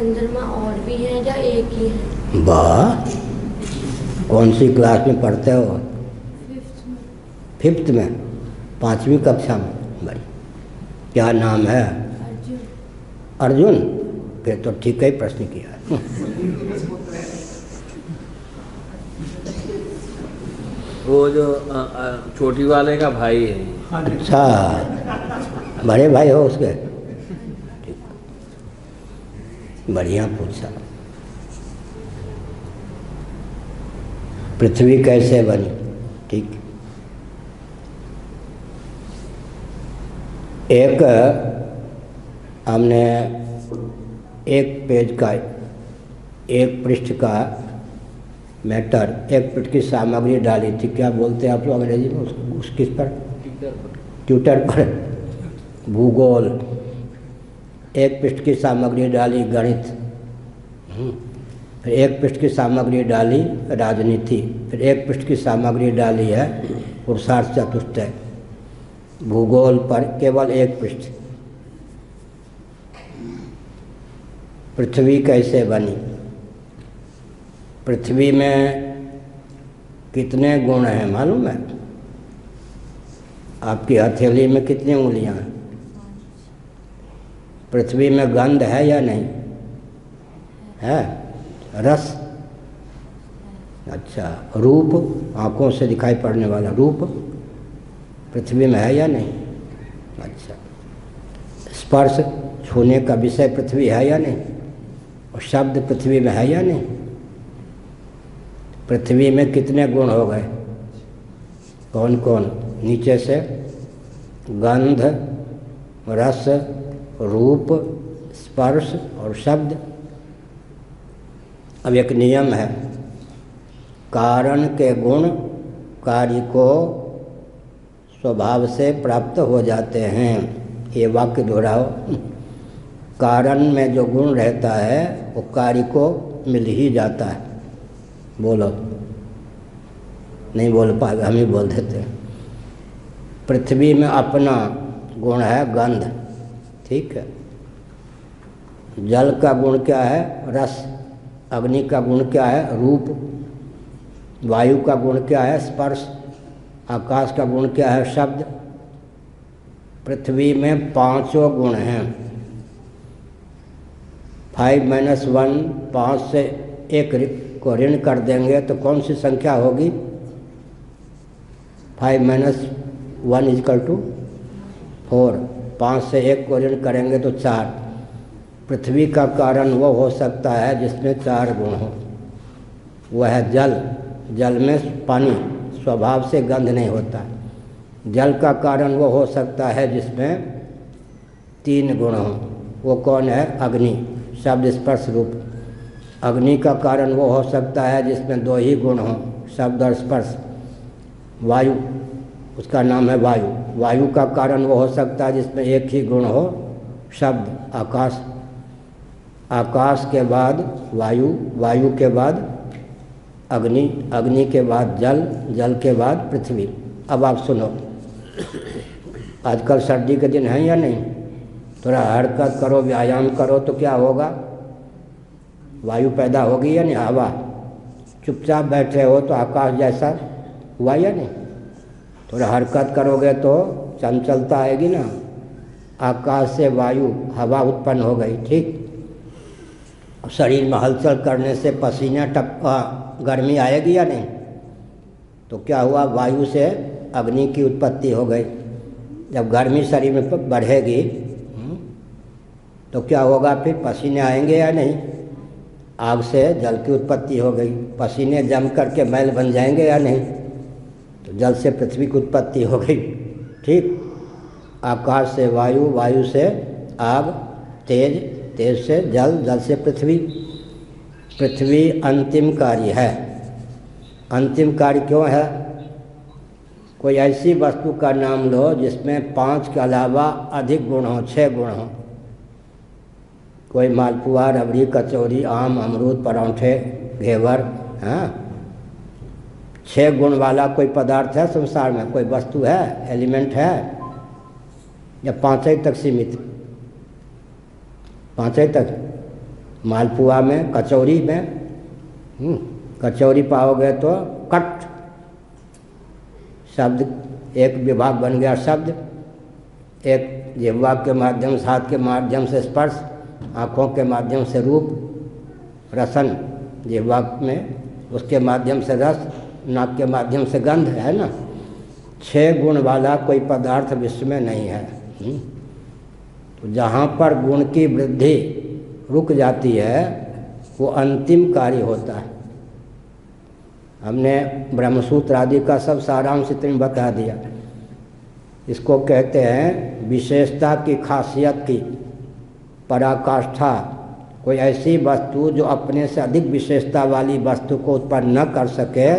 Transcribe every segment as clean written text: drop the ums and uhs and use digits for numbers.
चंद्रमा और भी हैं या एक ही है? वाह, कौन सी क्लास में पढ़ते हो? फिफ्थ में, 5वीं कक्षा में। बड़ी, क्या नाम है? अर्जुन। अर्जुन? फिर तो ठीक ही प्रश्न किया। वो जो छोटी वाले का भाई है। अच्छा, बड़े भाई हो उसके? बढ़िया पूछा। पृथ्वी कैसे बनी? ठीक। एक हमने एक पेज का, एक पृष्ठ का मैटर, एक पृष्ठ की सामग्री डाली थी। क्या बोलते हैं आप लोग अंग्रेजी में उसको? उस किस पर? ट्विटर पर। भूगोल। एक पृष्ठ की सामग्री डाली गणित, फिर एक पृष्ठ की सामग्री डाली राजनीति, फिर एक पृष्ठ की सामग्री डाली है पुरुषार्थ चतुष्टय। भूगोल पर केवल एक पृष्ठ। पृथ्वी कैसे बनी? पृथ्वी में कितने गुण हैं मालूम है? आपकी हथेली में कितनी उंगलियां हैं? पृथ्वी में गंध है या नहीं है? रस? अच्छा। रूप, आँखों से दिखाई पड़ने वाला रूप पृथ्वी में है या नहीं? अच्छा। स्पर्श, छूने का विषय पृथ्वी है या नहीं? और शब्द पृथ्वी में है या नहीं? पृथ्वी में कितने गुण हो गए? कौन कौन? नीचे से गंध, रस, रूप, स्पर्श और शब्द। अब एक नियम है, कारण के गुण कार्य को स्वभाव से प्राप्त हो जाते हैं। ये वाक्य दोहराओ। कारण में जो गुण रहता है वो कार्य को मिल ही जाता है। बोलो। नहीं बोल पाएगा, हम ही बोल देते हैं। पृथ्वी में अपना गुण है गंध, ठीक है। जल का गुण क्या है? रस। अग्नि का गुण क्या है? रूप। वायु का गुण क्या है? स्पर्श। आकाश का गुण क्या है? शब्द। पृथ्वी में 5 गुण हैं। 5 - 1, 5 से 1 को ऋण कर देंगे तो कौन सी संख्या होगी? 5 - 1 = 4। 5 से 1 को ऋण करेंगे तो 4। पृथ्वी का कारण वो हो सकता है जिसमें 4 गुण हो। वह है जल। जल में पानी, स्वभाव से गंध नहीं होता। जल का कारण वो हो सकता है जिसमें 3 गुण हो। वो कौन है? अग्नि। शब्द, स्पर्श, रूप। अग्नि का कारण वो हो सकता है जिसमें 2 ही गुण हो, शब्द और स्पर्श। वायु, उसका नाम है वायु। वायु का कारण वो हो सकता है जिसमें 1 ही गुण हो, शब्द। आकाश। आकाश के बाद वायु, वायु के बाद अग्नि, अग्नि के बाद जल, जल के बाद पृथ्वी। अब आप सुनो, आजकल सर्दी के दिन हैं या नहीं? थोड़ा हरकत करो, व्यायाम करो तो क्या होगा? वायु पैदा होगी या नहीं? हवा। चुपचाप बैठे हो तो आकाश जैसा हुआ या नहीं? थोड़ा हरकत करोगे तो चंचलता आएगी ना। आकाश से वायु, हवा उत्पन्न हो गई, ठीक। शरीर में हलचल करने से पसीना गर्मी आएगी या नहीं? तो क्या हुआ? वायु से अग्नि की उत्पत्ति हो गई। जब गर्मी शरीर में बढ़ेगी तो क्या होगा? फिर पसीने आएंगे या नहीं? आग से जल की उत्पत्ति हो गई। पसीने जम करके मैल बन जाएंगे या नहीं? तो जल से पृथ्वी की उत्पत्ति हो गई, ठीक। आकाश से वायु, वायु से आग, तेज, तेज से जल, जल से पृथ्वी। पृथ्वी अंतिम कार्य है। अंतिम कार्य क्यों है? कोई ऐसी वस्तु का नाम लो जिसमें 5 के अलावा अधिक गुण हो, 6 गुण हो। कोई मालपुआ, रबड़ी, कचौरी, आम, अमरूद, पराठे, घेवर, हाँ। 6 गुण वाला कोई पदार्थ है संसार में? कोई वस्तु है, एलिमेंट है? या 5 ही तक सीमित? 5 ही तक? मालपुआ में, कचौरी में, कचौरी पाओगे तो कट शब्द, एक विभाग बन गया शब्द, एक जिह्वा के माध्यम से, हाथ के माध्यम से स्पर्श, आँखों के माध्यम से रूप, रसन जिह्वा में, उसके माध्यम से रस, नाक के माध्यम से गंध, है ना। 6 गुण वाला कोई पदार्थ विश्व में नहीं है। तो जहाँ पर गुण की वृद्धि रुक जाती है वो अंतिम कार्य होता है। हमने ब्रह्मसूत्र आदि का सब सारांश इतने बता दिया। इसको कहते हैं विशेषता की खासियत की पराकाष्ठा। कोई ऐसी वस्तु जो अपने से अधिक विशेषता वाली वस्तु को उत्पन्न न कर सके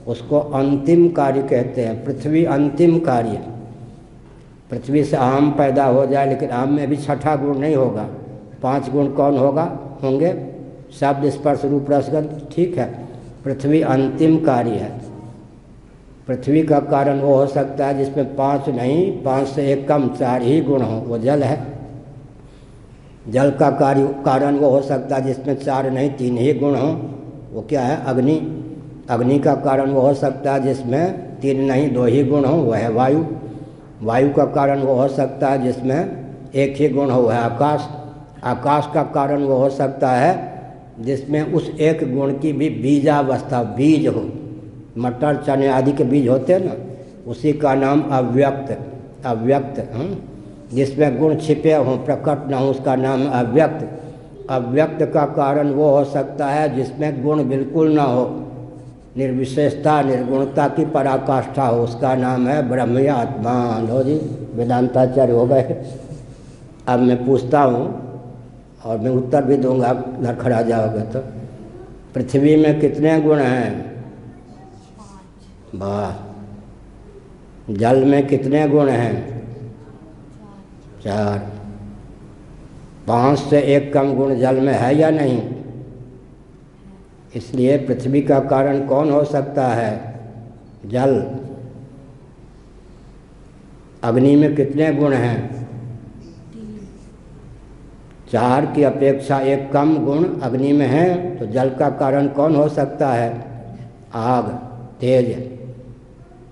उसको अंतिम कार्य कहते हैं। पृथ्वी अंतिम कार्य। पृथ्वी से आम पैदा हो जाए लेकिन आम में भी छठा गुण नहीं होगा। 5 गुण कौन होंगे? शब्द, स्पर्श, रूप, रस, गंध, ठीक है। पृथ्वी अंतिम कार्य है। पृथ्वी का कारण वो हो सकता है जिसमें 5 नहीं, 5 से 1 कम 4 ही गुण हो, वो जल है। जल का कारण वो हो सकता है जिसमें 4 नहीं 3 ही गुण हो, वो क्या है? अग्नि। अग्नि का कारण वो हो सकता है जिसमें 3 नहीं 2 ही गुण हो, वह है वायु। वायु का कारण वो हो सकता है जिसमें 1 ही गुण हो, वह है आकाश। आकाश का कारण वो हो सकता है जिसमें उस 1 गुण की भी बीजावस्था, बीज हो। मटर, चने आदि के बीज होते हैं ना, उसी का नाम अव्यक्त। अव्यक्त जिसमें गुण छिपे हों, प्रकट न हो, उसका नाम अव्यक्त। अव्यक्त का कारण वो हो सकता है जिसमें गुण बिल्कुल ना हो, निर्विशेषता, निर्गुणता की पराकाष्ठा हो, उसका नाम है ब्रह्म आत्मा। लो जी, वेदांताचार्य हो गए। अब मैं पूछता हूँ और मैं उत्तर भी दूंगा, घर खड़ा जाओगे तो। पृथ्वी में कितने गुण हैं? वाह। जल में कितने गुण हैं? 4। 5 से 1 कम गुण जल में है या नहीं? इसलिए पृथ्वी का कारण कौन हो सकता है? जल। अग्नि में कितने गुण हैं? 4 की अपेक्षा 1 कम गुण अग्नि में है, तो जल का कारण कौन हो सकता है? आग, तेज।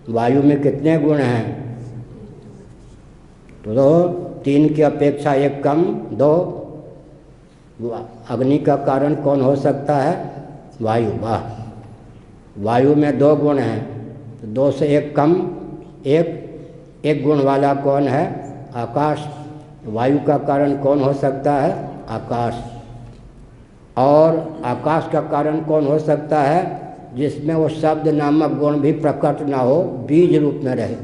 वायु में कितने गुण हैं? तो 3 की अपेक्षा 1 कम 2। अग्नि का कारण कौन हो सकता है? वायु। वाह। वायु में 2 गुण हैं, तो 2 से 1 कम 1 गुण वाला कौन है? आकाश। वायु का कारण कौन हो सकता है? आकाश। और आकाश का कारण कौन हो सकता है? जिसमें वो शब्द नामक गुण भी प्रकट ना हो, बीज रूप में रहे,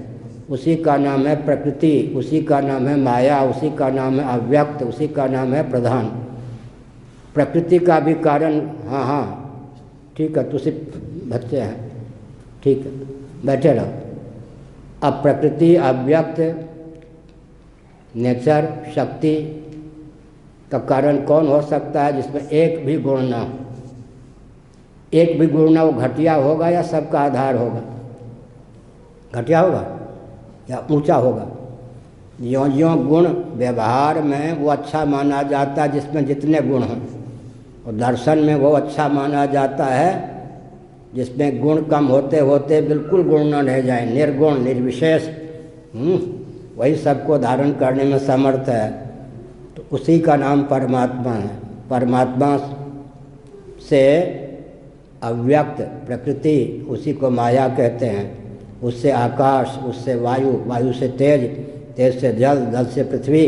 उसी का नाम है प्रकृति, उसी का नाम है माया, उसी का नाम है अव्यक्त, उसी का नाम है प्रधान। प्रकृति का भी कारण, हाँ ठीक है, तुझे बच्चे हैं, ठीक है, बैठे रहो। अब प्रकृति, अव्यक्त, नेचर, शक्ति का कारण कौन हो सकता है जिसमें 1 भी गुण ना हो? 1 भी गुण ना हो, घटिया होगा या सबका आधार होगा? घटिया होगा या ऊंचा होगा? यों गुण व्यवहार में वो अच्छा माना जाता है जिसमें जितने गुण हों, और दर्शन में वो अच्छा माना जाता है जिसमें गुण कम होते होते बिल्कुल गुण न रह जाए, निर्गुण, निर्विशेष, वही सबको धारण करने में समर्थ है। तो उसी का नाम परमात्मा है। परमात्मा से अव्यक्त प्रकृति, उसी को माया कहते हैं। उससे आकाश, उससे वायु, वायु से तेज, तेज से जल, जल से पृथ्वी,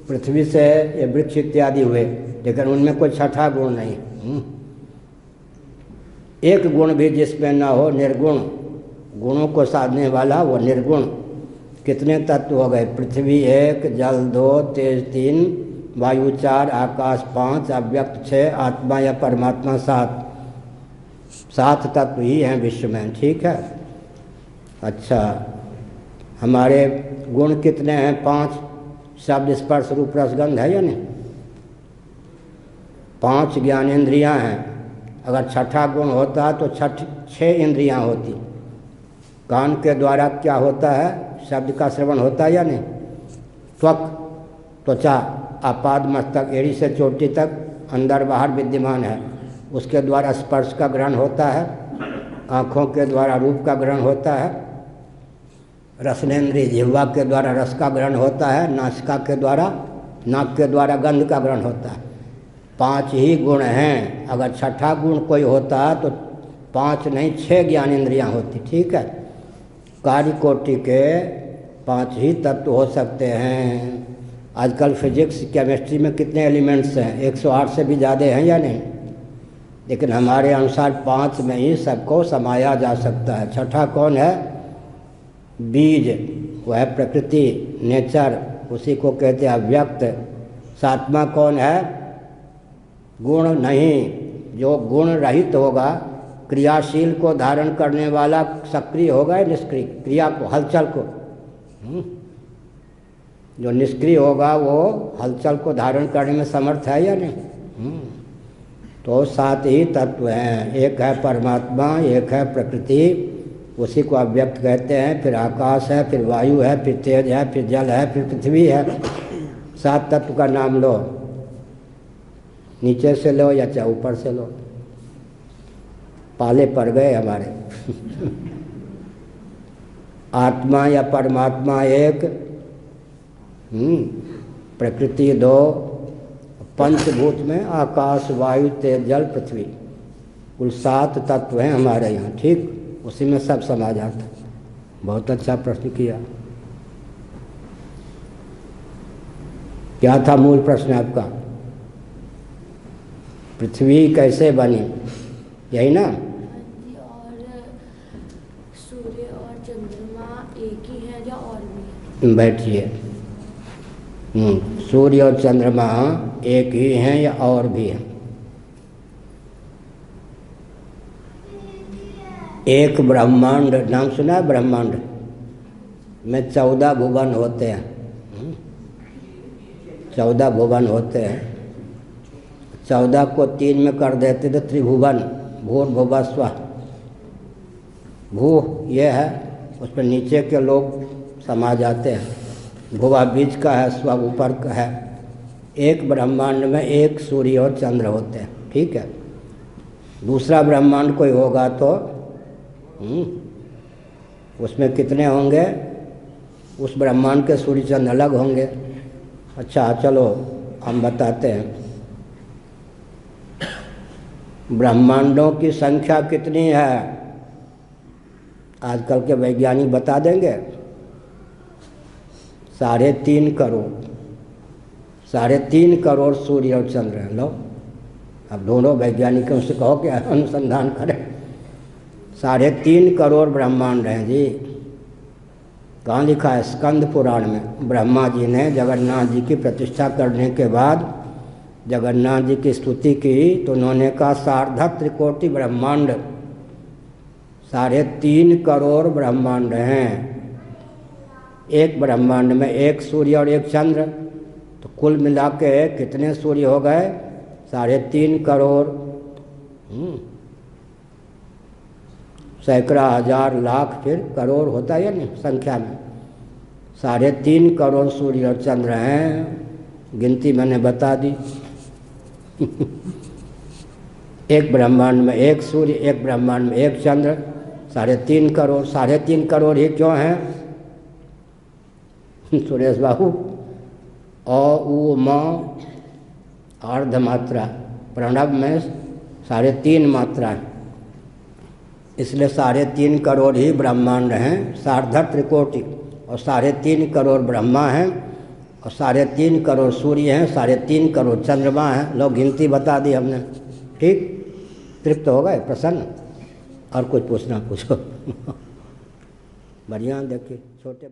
पृथ्वी से ये वृक्ष इत्यादि हुए, लेकिन उनमें कोई छठा गुण नहीं। 1 गुण भी जिसमें ना हो, निर्गुण, गुणों को साधने वाला वो निर्गुण। कितने तत्व हो गए? पृथ्वी 1, जल 2, तेज 3, वायु 4, आकाश 5, अव्यक्त 6, आत्मा या परमात्मा 7। 7 तत्व ही हैं विश्व में, ठीक है। अच्छा, हमारे गुण कितने हैं? 5। शब्द, स्पर्श, रूप, रस, गंध है या नहीं? 5 ज्ञानेंद्रियां हैं। अगर छठा गुण होता तो 6 इंद्रियां होती। कान के द्वारा क्या होता है? शब्द का श्रवण होता है या नहीं? त्वक, त्वचा, आपाद मस्तक, एड़ी से चोटी तक अंदर बाहर विद्यमान है। उसके द्वारा स्पर्श का ग्रहण होता है, आँखों के द्वारा रूप का ग्रहण होता है, रसनेन्द्रिय जिह्वा के द्वारा रस का ग्रहण होता है, नासिका के द्वारा नाक के द्वारा गंध का ग्रहण होता है। 5 ही गुण हैं। अगर छठा गुण कोई होता तो 5 नहीं 6 ज्ञानेंद्रियाँ होती। ठीक है, कार्य कोटि के 5 ही तत्व हो सकते हैं। आजकल फिजिक्स केमिस्ट्री में कितने एलिमेंट्स हैं? 108 से भी ज़्यादा हैं या नहीं? लेकिन हमारे अनुसार 5 में ही सबको समाया जा सकता है। छठा कौन है? बीज, वह है प्रकृति, नेचर, उसी को कहते हैं अव्यक्त। 7वां कौन है? गुण नहीं, जो गुण रहित होगा, क्रियाशील को धारण करने वाला सक्रिय होगा या निष्क्रिय? क्रिया को, हलचल को। जो निष्क्रिय होगा वो हलचल को धारण करने में समर्थ है या नहीं? तो 7 ही तत्व हैं। एक है परमात्मा, एक है प्रकृति, उसी को अव्यक्त कहते हैं, फिर आकाश है, फिर वायु है, फिर तेज है, फिर जल है, फिर पृथ्वी है। 7 तत्व का नाम लो, नीचे से लो या चाहे ऊपर से लो, पाले पड़ गए हमारे। आत्मा या परमात्मा एक, प्रकृति 2, पंचभूत में आकाश वायु तेज जल पृथ्वी, कुल 7 तत्व हैं हमारे यहाँ। ठीक, उसी में सब समा जाता। बहुत अच्छा प्रश्न किया। क्या था मूल प्रश्न आपका? पृथ्वी कैसे बनी, यही ना? और सूर्य और चंद्रमा एक ही है या और भी है? बैठिए। सूर्य और चंद्रमा एक ही हैं या और भी हैं? एक ब्रह्मांड, नाम सुना है? ब्रह्मांड में 14 भुवन होते हैं। 14 भुवन होते हैं। 14 को 3 में कर देते तो त्रिभुवन, भूर्भुवः स्वः। भू ये है, उस पर नीचे के लोग समा जाते हैं। भुवा बीच का है, स्व ऊपर का है। एक ब्रह्मांड में एक सूर्य और चंद्र होते हैं। ठीक है, दूसरा ब्रह्मांड कोई होगा तो उसमें कितने होंगे? उस ब्रह्मांड के सूर्य चंद्र अलग होंगे। अच्छा चलो हम बताते हैं। ब्रह्मांडों की संख्या कितनी है? आजकल के वैज्ञानिक बता देंगे। 3.5 करोड़। 3.5 करोड़ सूर्य और चंद्र हैं। लो, अब दोनों वैज्ञानिकों से कहो कि अनुसंधान करें। 3.5 करोड़ ब्रह्मांड हैं जी। कहाँ लिखा है? स्कंद पुराण में। ब्रह्मा जी ने जगन्नाथ जी की प्रतिष्ठा करने के बाद जगन्नाथ जी की स्तुति की तो उन्होंने कहा सार्धक त्रिकोटि ब्रह्मांड, 3.5 करोड़ ब्रह्मांड हैं। एक ब्रह्मांड में एक सूर्य और एक चंद्र, तो कुल मिला के कितने सूर्य हो गए? 3.5 करोड़। सैकड़ा, हजार, लाख, फिर करोड़ होता है या नहीं संख्या में? 3.5 करोड़ सूर्य और चंद्र हैं। गिनती मैंने बता दी। एक ब्रह्मांड में एक सूर्य, एक ब्रह्मांड में एक चंद्र, 3.5 करोड़। 3.5 करोड़ ही क्यों हैं सुरेश बाबू? अ उ म अर्धमात्रा, प्रणव में 3.5 मात्रा है, इसलिए 3.5 करोड़ ही ब्रह्मांड हैं। सार्धक त्रिकोटि, और 3.5 करोड़ ब्रह्मा हैं, और 3.5 करोड़ सूर्य हैं, 3.5 करोड़ चंद्रमा हैं। लो गिनती बता दी हमने। ठीक, तृप्त हो गए, प्रसन्न? और कुछ पूछना पूछो। बढ़िया, देखिए छोटे